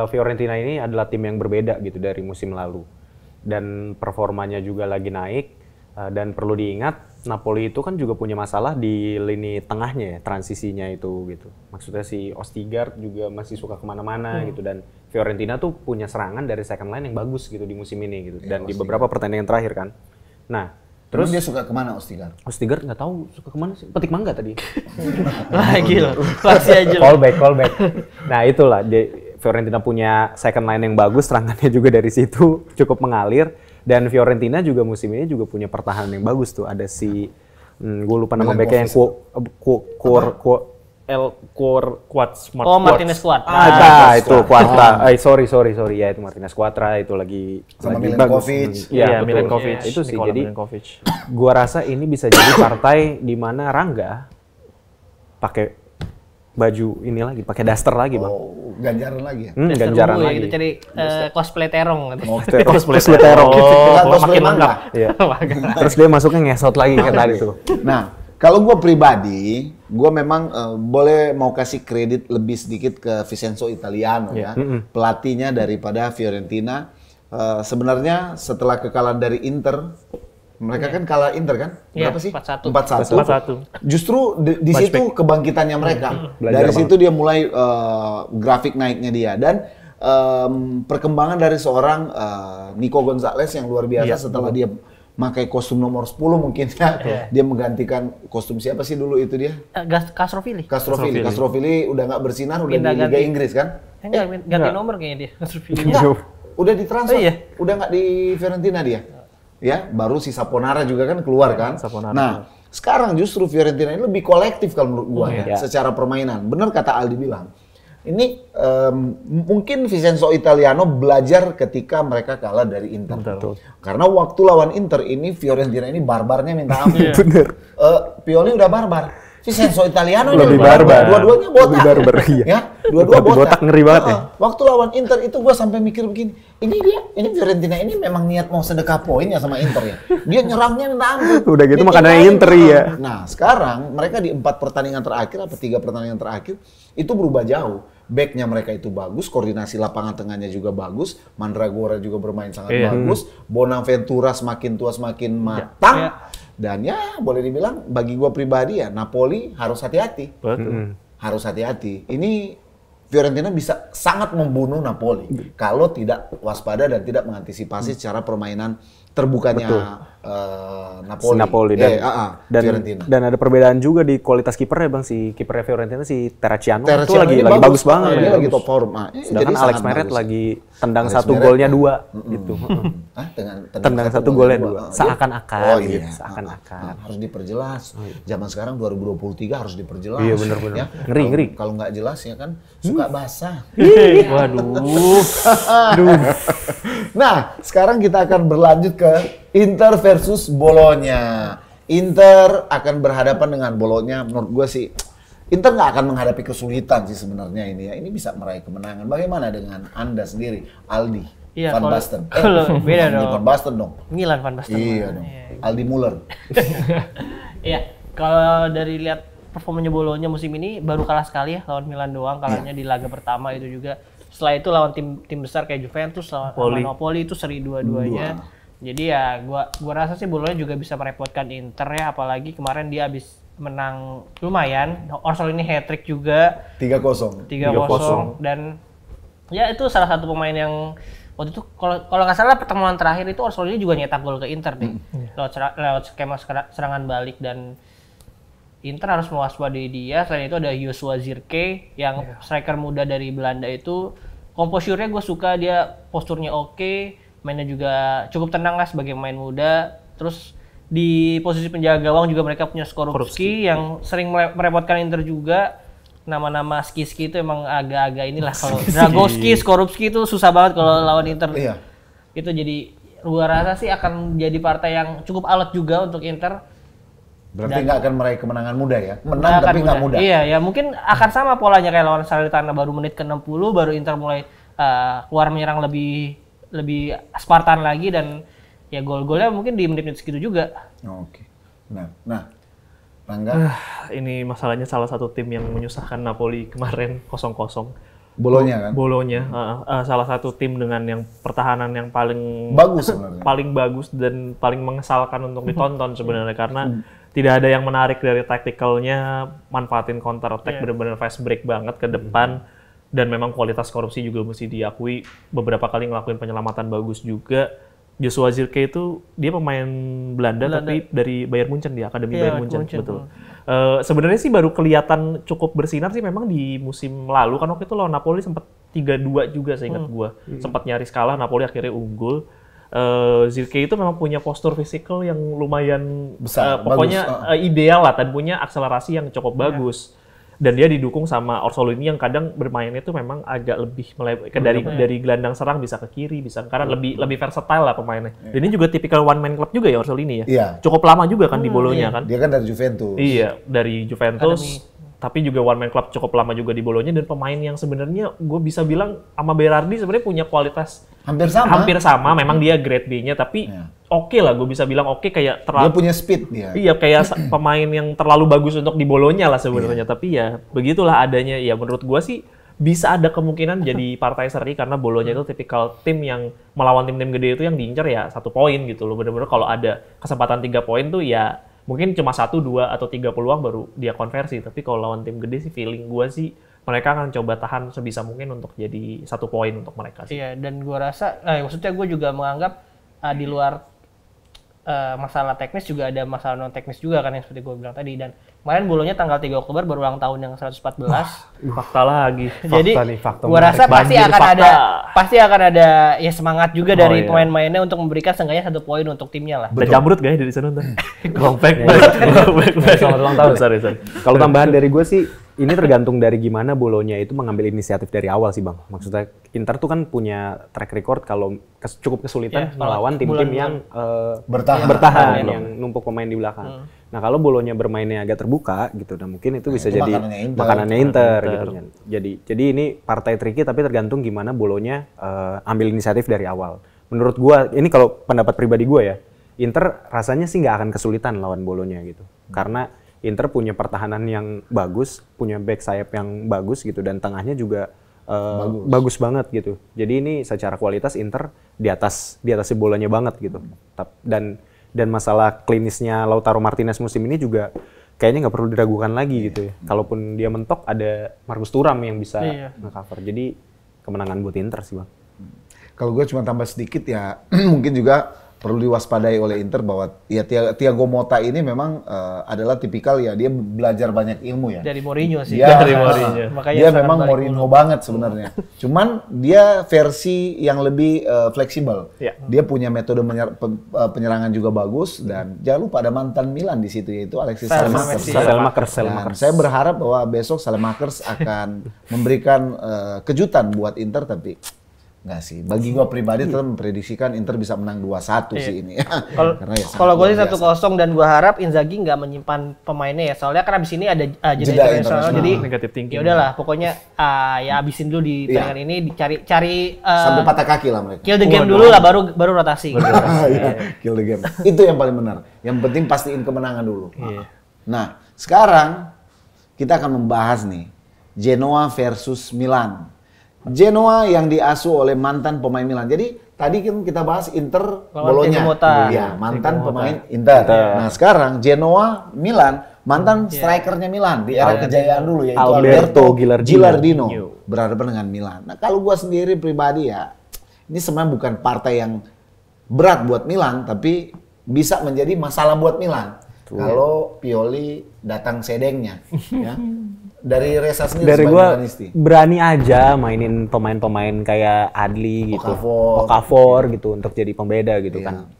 [SPEAKER 3] Fiorentina ini adalah tim yang berbeda gitu dari musim lalu. Dan performanya juga lagi naik. Dan perlu diingat, Napoli itu kan juga punya masalah di lini tengahnya ya, transisinya itu gitu. Maksudnya si Ostigard juga masih suka kemana-mana gitu. Dan Fiorentina tuh punya serangan dari second line yang bagus gitu di musim ini gitu. Dan di beberapa pertandingan terakhir kan. Nah,
[SPEAKER 2] terus dia suka kemana Ostigard?
[SPEAKER 3] Ostigard nggak tahu suka kemana sih. Petik mangga tadi.
[SPEAKER 4] Lagi loh. Pasti aja.
[SPEAKER 3] Callback. Nah itulah, Fiorentina punya second line yang bagus, serangannya juga dari situ cukup mengalir. Dan Fiorentina juga musim ini juga punya pertahanan yang bagus tuh. Ada si gue lupa nama backnya yang
[SPEAKER 4] Martinez Quarta.
[SPEAKER 3] Itu Quarta. Sorry ya, itu Martinez Quarta itu lagi
[SPEAKER 2] sama Milenkovic.
[SPEAKER 3] Iya, Milenkovic. Itu sih jadi gua rasa ini bisa jadi partai di mana Rangga pakai baju ini lagi, pakai daster lagi, Bang.
[SPEAKER 2] Oh, ganjaran lagi ya?
[SPEAKER 3] Ganjaran lagi.
[SPEAKER 4] Gitu, cari cosplay terong.
[SPEAKER 3] Cosplay terong.
[SPEAKER 2] Cosplay mangga.
[SPEAKER 3] Iya. Terus dia masuknya ngesot lagi kayak tadi tuh.
[SPEAKER 2] Nah, kalau gue pribadi, gue memang boleh mau kasih kredit lebih sedikit ke Vincenzo Italiano ya, pelatihnya daripada Fiorentina. Sebenarnya setelah kekalahan dari Inter, mereka kan kalah Inter kan? Berapa sih? 4-1. Justru di situ kebangkitannya mereka. Dari situ dia mulai grafik naiknya dia. Dan perkembangan dari seorang Nico Gonzalez yang luar biasa setelah dia pakai kostum nomor 10 mungkin ya. Dia menggantikan kostum siapa sih dulu itu dia? Castrovili udah nggak bersinar, udah di Liga Inggris kan?
[SPEAKER 4] Ganti nomor kayaknya dia. Castrovili.
[SPEAKER 2] Udah ditransfer. Udah nggak di Fiorentina dia. Ya, baru si Saponara juga kan keluar kan. Nah, sekarang justru Fiorentina ini lebih kolektif kalau menurut gua ya, secara permainan. Bener kata Aldi bilang. Ini mungkin Vincenzo Italiano belajar ketika mereka kalah dari Inter. Betul. Karena waktu lawan Inter ini Fiorentina ini barbarnya minta ampun. Bener. Pioli udah barbar. Vincenzo Italiano
[SPEAKER 3] lebih barbar.
[SPEAKER 2] Dua-duanya botak.
[SPEAKER 3] Lebih barbar, iya.
[SPEAKER 2] Ya, dua-dua botak.
[SPEAKER 3] Ngeri banget ya.
[SPEAKER 2] Waktu lawan Inter itu gua sampai mikir begini, ini Fiorentina ini memang niat mau sedekah poin ya sama Inter ya. Dia nyerangnya minta ampun.
[SPEAKER 3] Udah gitu makanya Inter ya.
[SPEAKER 2] Nah, sekarang mereka di 4 pertandingan terakhir atau 3 pertandingan terakhir itu berubah jauh. Backnya mereka itu bagus, koordinasi lapangan tengahnya juga bagus, Mandragora juga bermain sangat bagus, Bonaventura semakin tua semakin matang. Dan ya boleh dibilang bagi gua pribadi ya Napoli harus hati-hati.
[SPEAKER 1] Betul.
[SPEAKER 2] Harus hati-hati. Ini Fiorentina bisa sangat membunuh Napoli kalau tidak waspada dan tidak mengantisipasi secara permainan terbukanya Napoli
[SPEAKER 3] dan
[SPEAKER 2] Fiorentina.
[SPEAKER 3] Dan ada perbedaan juga di kualitas kipernya Bang, si kipernya Fiorentina si Terracciano itu lagi bagus banget.
[SPEAKER 2] Dia lagi top form.
[SPEAKER 3] Sedangkan Alex Meret lagi tendang Alex 1 golnya 2 gitu. Tendang 1 golnya 2. Seakan-akan gitu. Seakan-akan.
[SPEAKER 2] Harus diperjelas. Zaman sekarang 2023 harus diperjelas.
[SPEAKER 3] Iya benar-benar. Ngeri.
[SPEAKER 2] Kalau nggak jelas ya kan suka basah.
[SPEAKER 1] Waduh.
[SPEAKER 2] Nah, sekarang kita akan berlanjut ke Inter versus Bologna. Inter akan berhadapan dengan Bologna. Menurut gue sih, Inter nggak akan menghadapi kesulitan sih sebenarnya ini ya. Ini bisa meraih kemenangan. Bagaimana dengan Anda sendiri, Aldi?
[SPEAKER 4] Iya,
[SPEAKER 2] Van Basten.
[SPEAKER 4] Beda dong.
[SPEAKER 2] Van Basten dong.
[SPEAKER 4] Milan Van Basten.
[SPEAKER 2] Iya dong. Aldi Muller.
[SPEAKER 4] Iya, kalau dari lihat performanya Bologna musim ini baru kalah sekali ya lawan Milan doang, kalahnya di laga pertama itu juga. Setelah itu lawan tim besar kayak Juventus, lawan Napoli itu seri dua-duanya. Jadi ya gua rasa sih Bologna juga bisa merepotkan Inter ya, apalagi kemarin dia habis menang lumayan. Orsolini hat-trick juga.
[SPEAKER 2] 3-0
[SPEAKER 4] dan ya itu salah satu pemain yang waktu itu kalau nggak salah pertemuan terakhir itu Orsolini juga nyetak gol ke Inter deh. Lewat skema serangan balik, dan Inter harus mewaspadai dia. Selain itu ada Joshua Zirkzee yang striker muda dari Belanda itu. Komposurnya gue suka, dia posturnya oke, mainnya juga cukup tenang lah sebagai pemain muda. Terus di posisi penjaga gawang juga mereka punya Skorupski yang sering merepotkan Inter juga. Nama-nama Ski itu emang agak-agak inilah, kalau Dragowski, Skorupski itu susah banget kalau lawan Inter.
[SPEAKER 2] Iya.
[SPEAKER 4] Itu jadi gua rasa sih akan jadi partai yang cukup alot juga untuk Inter.
[SPEAKER 2] Berarti nggak akan meraih kemenangan mudah ya? Menang tapi nggak mudah.
[SPEAKER 4] Iya, ya mungkin akan sama polanya kayak lawan Salernitana, baru menit ke-60 baru Inter mulai keluar menyerang lebih Spartan lagi, dan ya gol-golnya mungkin di menit-menit segitu juga.
[SPEAKER 2] Oke. Nah, Rangga.
[SPEAKER 1] Ini masalahnya salah satu tim yang menyusahkan Napoli kemarin 0-0.
[SPEAKER 2] Bologna kan?
[SPEAKER 1] Bologna, salah satu tim dengan yang pertahanan yang paling
[SPEAKER 2] bagus sebenarnya.
[SPEAKER 1] Paling bagus dan paling mengesalkan untuk ditonton sebenarnya, karena tidak ada yang menarik dari tacticalnya, manfaatin counter attack, benar-benar fast break banget ke depan, dan memang kualitas korupsi juga mesti diakui, beberapa kali ngelakuin penyelamatan bagus juga. Joshua Zirkzee itu dia pemain Belanda tapi dari Bayern Munchen, dia akademi Bayern Munchen. Betul. Sebenarnya sih baru kelihatan cukup bersinar sih memang di musim lalu, kan waktu itu lawan Napoli sempat 3-2 juga seingat gua. Sempat nyaris kalah, Napoli akhirnya unggul. Zirkzee itu memang punya postur fisikal yang lumayan besar, pokoknya ideal lah, dan punya akselerasi yang cukup bagus. Dan dia didukung sama Orsolini yang kadang bermainnya tuh memang agak lebih dari gelandang serang bisa ke kiri, bisa karena lebih versatile lah pemainnya. Dan ini juga tipikal one man club juga ya Orsolini ya.
[SPEAKER 2] Iya.
[SPEAKER 1] Cukup lama juga kan di Bolonya kan.
[SPEAKER 2] Dia kan dari Juventus.
[SPEAKER 1] Iya, dari Juventus. Tapi juga one man club cukup lama juga di Bolonya dan pemain yang sebenarnya gue bisa bilang sama Berardi sebenarnya punya kualitas hampir sama. Memang dia grade B-nya tapi oke lah, gue bisa bilang oke kayak
[SPEAKER 2] dia punya speed dia.
[SPEAKER 1] Iya, kayak pemain yang terlalu bagus untuk di Bolonya lah sebenarnya. Tapi ya begitulah adanya. Ya menurut gue sih bisa ada kemungkinan jadi partai seri karena Bolonya itu tipikal tim yang melawan tim-tim gede itu yang diincar ya 1 poin gitu loh. Bener-bener kalau ada kesempatan 3 poin tuh ya mungkin cuma 1, 2 atau 3 peluang baru dia konversi. Tapi kalau lawan tim gede sih feeling gue sih mereka akan coba tahan sebisa mungkin untuk jadi 1 poin untuk mereka sih.
[SPEAKER 4] Iya, dan gue rasa maksudnya gue juga menganggap di luar masalah teknis juga ada masalah non teknis juga kan yang seperti gue bilang tadi. Dan kemarin Bolonya tanggal 3 Oktober baru ulang tahun yang 114.
[SPEAKER 1] Fakta lagi.
[SPEAKER 4] Jadi gue rasa pasti akan ada ya semangat juga dari pemain-pemainnya untuk memberikan seenggaknya 1 poin untuk timnya lah.
[SPEAKER 1] Ada jamrut gak ya dari sana ntar? Gompek.
[SPEAKER 3] Selamat ulang tahun. Sorry. Kalau tambahan dari gue sih, ini tergantung dari gimana Bolonya itu mengambil inisiatif dari awal sih Bang. Maksudnya Inter tuh kan punya track record kalau cukup kesulitan melawan tim-tim yang bertahan yang numpuk pemain di belakang. Nah kalau Bolonya bermainnya agak terbuka gitu, dan mungkin itu bisa jadi makanannya Inter gitu kan. Jadi ini partai tricky tapi tergantung gimana Bolonya ambil inisiatif dari awal. Menurut gua, ini kalau pendapat pribadi gua ya, Inter rasanya sih nggak akan kesulitan lawan Bolonya gitu. Karena Inter punya pertahanan yang bagus, punya back sayap yang bagus gitu, dan tengahnya juga bagus banget gitu. Jadi ini secara kualitas Inter di atas Bolanya banget gitu. Dan masalah klinisnya Lautaro Martinez musim ini juga kayaknya nggak perlu diragukan lagi gitu ya. Kalaupun dia mentok, ada Marcus Thuram yang bisa nge-cover. Jadi kemenangan buat Inter sih Bang.
[SPEAKER 2] Kalau gue cuma tambah sedikit ya, mungkin juga perlu diwaspadai oleh Inter bahwa ya Thiago Motta ini memang adalah tipikal ya dia belajar banyak ilmu ya.
[SPEAKER 4] Dari Mourinho sih.
[SPEAKER 1] Dari Mourinho.
[SPEAKER 2] Dia memang Mourinho banget sebenarnya. Cuman dia versi yang lebih fleksibel. Dia punya metode penyerangan juga bagus, dan jangan lupa ada mantan Milan di situ yaitu Alexis Saelemaekers. Saya berharap bahwa besok Saelemaekers akan memberikan kejutan buat Inter, tapi nggak sih. Bagi gue pribadi tetap memprediksikan Inter bisa menang 2-1 sih ini.
[SPEAKER 4] Kalau gue sih 1-0, dan gue harap Inzaghi nggak menyimpan pemainnya ya. Soalnya kan abis ini ada jeda internasional, jadi
[SPEAKER 1] negatif thinking.
[SPEAKER 4] Ya udahlah, pokoknya ya abisin dulu di pertandingan ini, cari
[SPEAKER 2] sampai patah kaki lah mereka.
[SPEAKER 4] Kill the game dulu lah, baru rotasi.
[SPEAKER 2] Kill the game. Itu yang paling benar. Yang penting pastiin kemenangan dulu. Nah, sekarang kita akan membahas nih Genoa versus Milan. Genoa yang diasuh oleh mantan pemain Milan. Jadi tadi kan kita bahas Inter Bolonya. Ya, mantan pemain Inter. Nah, sekarang Genoa Milan, mantan strikernya Milan di era kejayaan dulu yaitu Alberto Gilardino berhadapan dengan Milan. Nah, kalau gua sendiri pribadi ya, ini sebenarnya bukan partai yang berat buat Milan, tapi bisa menjadi masalah buat Milan. Kalau Pioli datang sedengnya, ya. Dari Reza sendiri
[SPEAKER 3] dari gua berani aja mainin pemain-pemain kayak Adli gitu, Okafor gitu untuk jadi pembeda gitu kan.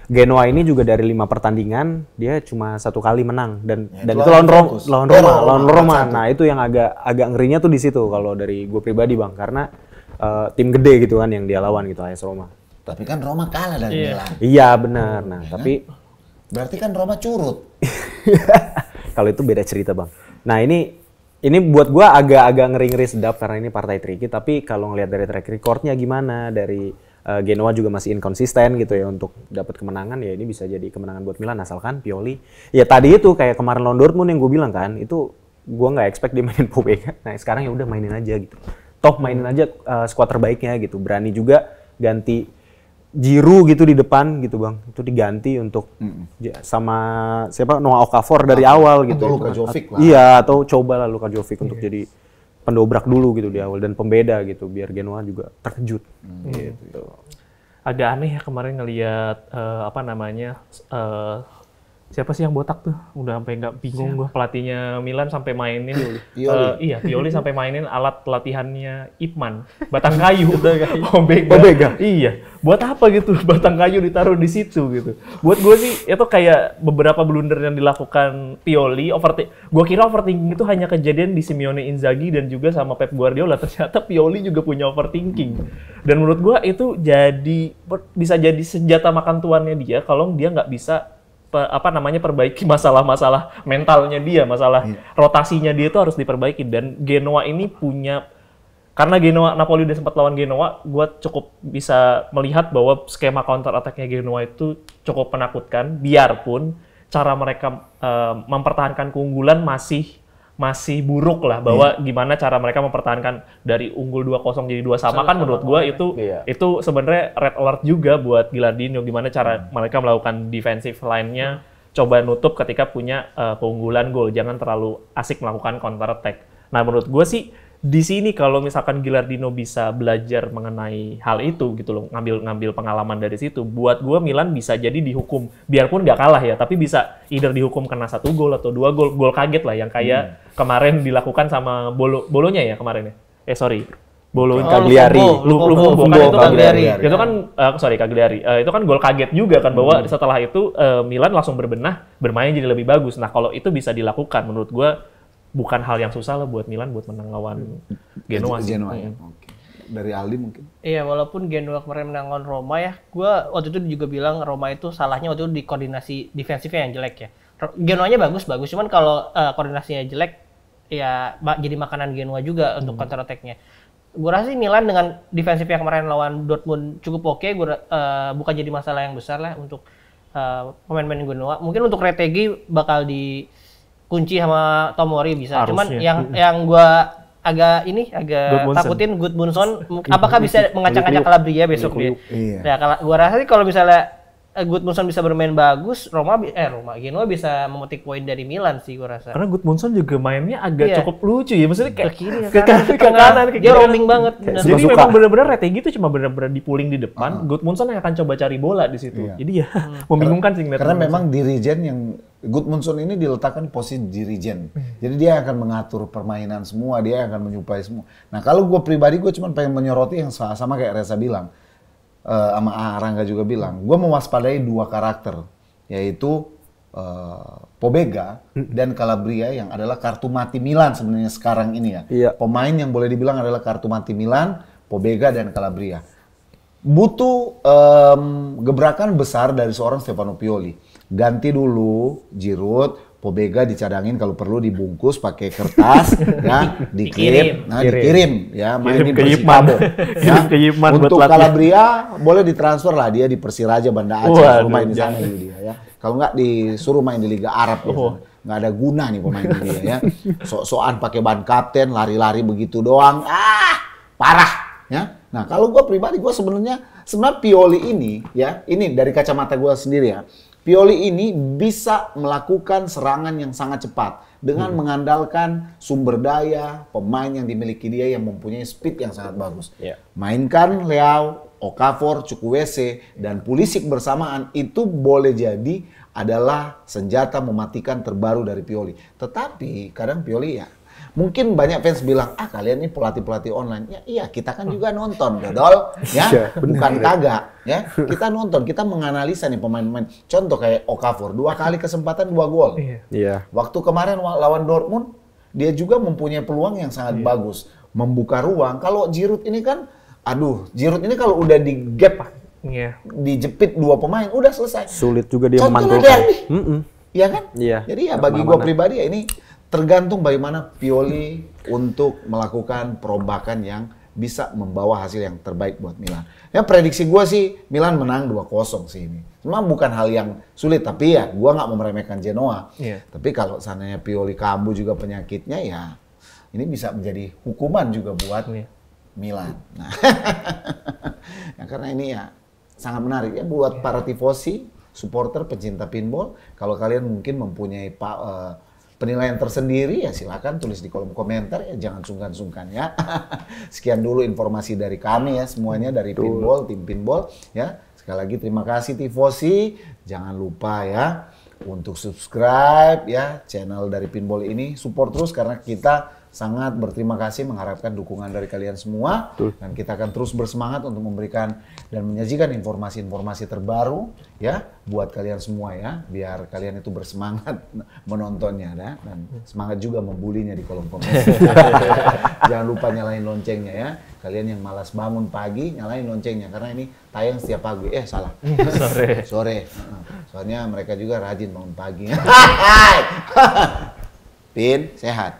[SPEAKER 3] Genoa ini juga dari 5 pertandingan dia cuma 1 kali menang, dan itu lawan Roma. Nah itu yang agak ngerinya tuh di situ kalau dari gue pribadi Bang, karena tim gede gitu kan yang dia lawan gitu, AS Roma.
[SPEAKER 2] Tapi kan Roma kalah dari Milan.
[SPEAKER 3] Iya benar. Nah tapi
[SPEAKER 2] berarti kan Roma curut.
[SPEAKER 3] Kalau itu beda cerita Bang. Nah ini buat gua agak ngeri-ngeri sedap karena ini partai tricky, tapi kalau ngelihat dari track recordnya gimana, dari Genoa juga masih inkonsisten gitu ya untuk dapat kemenangan, ya ini bisa jadi kemenangan buat Milan asalkan Pioli. Ya tadi itu kayak kemarin lawan Dortmund yang gue bilang kan, itu gua nggak expect dia mainin Pobega. Nah sekarang ya udah mainin aja gitu. Toh mainin aja skuad terbaiknya gitu. Berani juga ganti Giroud gitu di depan gitu Bang, itu diganti untuk sama siapa, Noah Okafor dari awal gitu.
[SPEAKER 2] Atau Luka Jovic lah.
[SPEAKER 3] Iya, atau cobalah Luka Jovic untuk jadi pendobrak dulu gitu di awal dan pembeda gitu, biar Genoa juga terkejut. Gitu.
[SPEAKER 1] Agak aneh ya kemarin ngelihat siapa sih yang botak tuh? Udah sampai nggak bingung gue. Pelatihnya Milan sampai mainin
[SPEAKER 2] Pioli.
[SPEAKER 1] Iya, Pioli sampai mainin alat latihannya Ipman, batang kayu.
[SPEAKER 2] Pobega.
[SPEAKER 1] Iya. Buat apa gitu batang kayu ditaruh di situ gitu. Buat gue sih itu kayak beberapa blunder yang dilakukan Pioli, gue kira overthinking itu hanya kejadian di Simeone Inzaghi dan juga sama Pep Guardiola. Ternyata Pioli juga punya overthinking. Dan menurut gue itu bisa jadi senjata makan tuannya dia kalau dia nggak bisa perbaiki masalah-masalah mentalnya dia, masalah rotasinya dia itu harus diperbaiki. Dan Genoa ini karena Napoli udah sempat lawan Genoa, gue cukup bisa melihat bahwa skema counter attack-nya Genoa itu cukup menakutkan, biarpun cara mereka mempertahankan keunggulan masih buruk lah, bahwa gimana cara mereka mempertahankan dari unggul 2-0 jadi 2-2 kan menurut gua itu sebenarnya red alert juga buat Gilardino, gimana cara mereka melakukan defensive line-nya coba nutup ketika punya keunggulan gol, jangan terlalu asik melakukan counter attack. Nah menurut gua sih di sini kalau misalkan Gilardino bisa belajar mengenai hal itu gitu loh, ngambil pengalaman dari situ, buat gue Milan bisa jadi dihukum, biarpun nggak kalah ya, tapi bisa either dihukum kena 1 gol atau 2 gol kaget lah, yang kayak kemarin dilakukan sama Bolonya ya kemarin ya.
[SPEAKER 3] Cagliari.
[SPEAKER 1] Cagliari. Itu kan Cagliari. Itu kan gol kaget juga kan, bahwa setelah itu Milan langsung bermain jadi lebih bagus. Nah kalau itu bisa dilakukan, menurut gue bukan hal yang susah lah buat Milan buat menang lawan Genoa.
[SPEAKER 2] Ya. Oke. Dari Aldi mungkin?
[SPEAKER 4] Iya, walaupun Genoa kemarin menang lawan Roma ya, gue waktu itu juga bilang Roma itu salahnya waktu itu di koordinasi defensifnya yang jelek ya. Genoanya bagus, cuman kalau koordinasinya jelek, ya jadi makanan Genoa juga untuk counter attack-nya. Gue rasa sih Milan dengan defensif yang kemarin lawan Dortmund cukup oke, bukan jadi masalah yang besar lah untuk pemain-pemain Genoa. Mungkin untuk Retegui bakal kunci sama Tomori bisa. Harusnya. Cuman yang gua agak takutin Gudmundsson, apakah bisa mengacak-acak Calabria besok dia? Iya. Nah, gua rasa sih kalau misalnya Gudmundsson bisa bermain bagus, Genoa bisa memetik poin dari Milan sih gua rasa.
[SPEAKER 1] Karena Gudmundsson juga mainnya agak cukup lucu ya, maksudnya kayak
[SPEAKER 4] ke kiri, ke kanan, dia roaming banget.
[SPEAKER 1] Jadi memang benar-benar Retegui itu cuma benar-benar dipuling di depan, Gudmundsson yang akan coba cari bola di situ. Jadi ya membingungkan sih.
[SPEAKER 2] Karena memang dirijen yang Gudmundsson ini diletakkan posisi dirijen. Jadi dia akan mengatur permainan semua, dia akan menyuplai semua. Nah kalau gue pribadi, gue cuma pengen menyoroti yang sama kayak Reza bilang, sama Rangga juga bilang, gue mewaspadai 2 karakter, yaitu Pobega dan Calabria yang adalah kartu mati Milan sebenarnya sekarang ini ya. Iya. Pemain yang boleh dibilang adalah kartu mati Milan, Pobega dan Calabria. Butuh gebrakan besar dari seorang Stefano Pioli. Ganti dulu Giroud, Pobega dicadangin, kalau perlu dibungkus pakai kertas, ya, dikirim ya, mainin Persikabo. Ya. Untuk Calabria boleh ditransfer lah, dia di Persiraja Banda Aceh, main di sana dulu dia ya. Kalau nggak disuruh main di Liga Arab ya, nggak ada guna nih pemain dia ya. Sok-sokan pakai ban kapten, lari-lari begitu doang, parah ya. Nah kalau gue pribadi, gue sebenarnya Pioli ini ya, ini dari kacamata gue sendiri ya. Pioli ini bisa melakukan serangan yang sangat cepat dengan mengandalkan sumber daya pemain yang dimiliki dia yang mempunyai speed yang sangat bagus. Mainkan Leao, Okafor, Chukwueze, dan Pulisic bersamaan, itu boleh jadi adalah senjata mematikan terbaru dari Pioli. Tetapi kadang Pioli ya, mungkin banyak fans bilang, kalian ini pelatih-pelatih online. Ya iya, kita kan juga nonton, dodol, ya, bukan kagak, ya. Kita nonton, kita menganalisa nih pemain-pemain. Contoh kayak Okafor, 2 kali kesempatan 2 gol. Iya. Waktu kemarin lawan Dortmund, dia juga mempunyai peluang yang sangat bagus, membuka ruang. Kalau Giroud ini kan, Giroud ini kalau udah di gap, dijepit 2 pemain, udah selesai.
[SPEAKER 3] Sulit juga dia memantulkan.
[SPEAKER 2] Iya kan? Iya. Jadi ya bagi gue pribadi ya ini tergantung bagaimana Pioli untuk melakukan perombakan yang bisa membawa hasil yang terbaik buat Milan. Ya prediksi gue sih Milan menang 2-0 sih ini. Memang bukan hal yang sulit, tapi ya gue nggak mau meremehkan Genoa. Tapi kalau seandainya Pioli kambuh juga penyakitnya, ya ini bisa menjadi hukuman juga buat Milan. Nah, ya, karena ini ya sangat menarik ya buat para tifosi, supporter, pecinta pinball. Kalau kalian mungkin mempunyai penilaian tersendiri, ya silakan tulis di kolom komentar ya, jangan sungkan-sungkan ya. Sekian dulu informasi dari kami ya, semuanya dari Pinball, tim Pinball ya. Sekali lagi terima kasih tifosi, jangan lupa ya untuk subscribe ya channel dari Pinball ini, support terus karena kita sangat berterima kasih mengharapkan dukungan dari kalian semua. Dan kita akan terus bersemangat untuk memberikan dan menyajikan informasi-informasi terbaru ya buat kalian semua ya, biar kalian itu bersemangat menontonnya ya, dan semangat juga membulinya di kolom komentar. Jangan lupa nyalain loncengnya ya. Kalian yang malas bangun pagi, nyalain loncengnya karena ini tayang setiap pagi. Salah. Sore. Soalnya mereka juga rajin bangun pagi. Pin, sehat.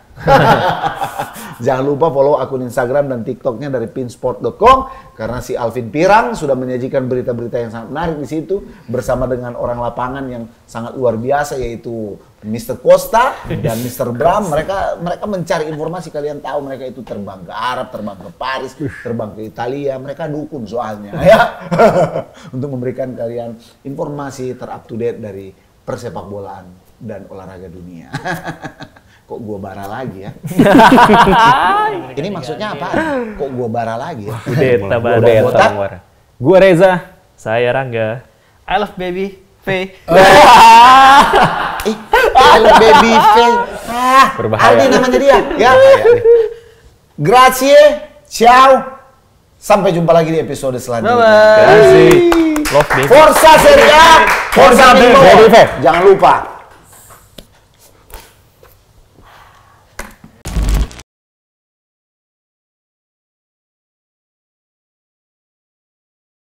[SPEAKER 2] Jangan lupa follow akun Instagram dan TikToknya dari pinsport.com karena si Alvin Pirang sudah menyajikan berita-berita yang sangat menarik di situ bersama dengan orang lapangan yang sangat luar biasa yaitu Mr. Costa dan Mr. Bram. Mereka mencari informasi, kalian tahu mereka itu terbang ke Arab, terbang ke Paris, terbang ke Italia. Mereka dukun soalnya ya. Untuk memberikan kalian informasi terup to date dari persepak bolaan dan olahraga dunia. Kok gua bara lagi ya? Ini maksudnya apa? Kok gua bara lagi ya?
[SPEAKER 1] Udah,
[SPEAKER 3] Gua Reza.
[SPEAKER 1] Saya Rangga.
[SPEAKER 4] I love baby Faye.
[SPEAKER 2] I love baby Faye.
[SPEAKER 3] Berbahaya.
[SPEAKER 2] Aldi namanya dia. Ya. Grazie. Ciao. Sampai jumpa lagi di episode selanjutnya.
[SPEAKER 4] Bye-bye.
[SPEAKER 1] Love baby.
[SPEAKER 2] Forza Serie A. Forza Pinball. Jangan lupa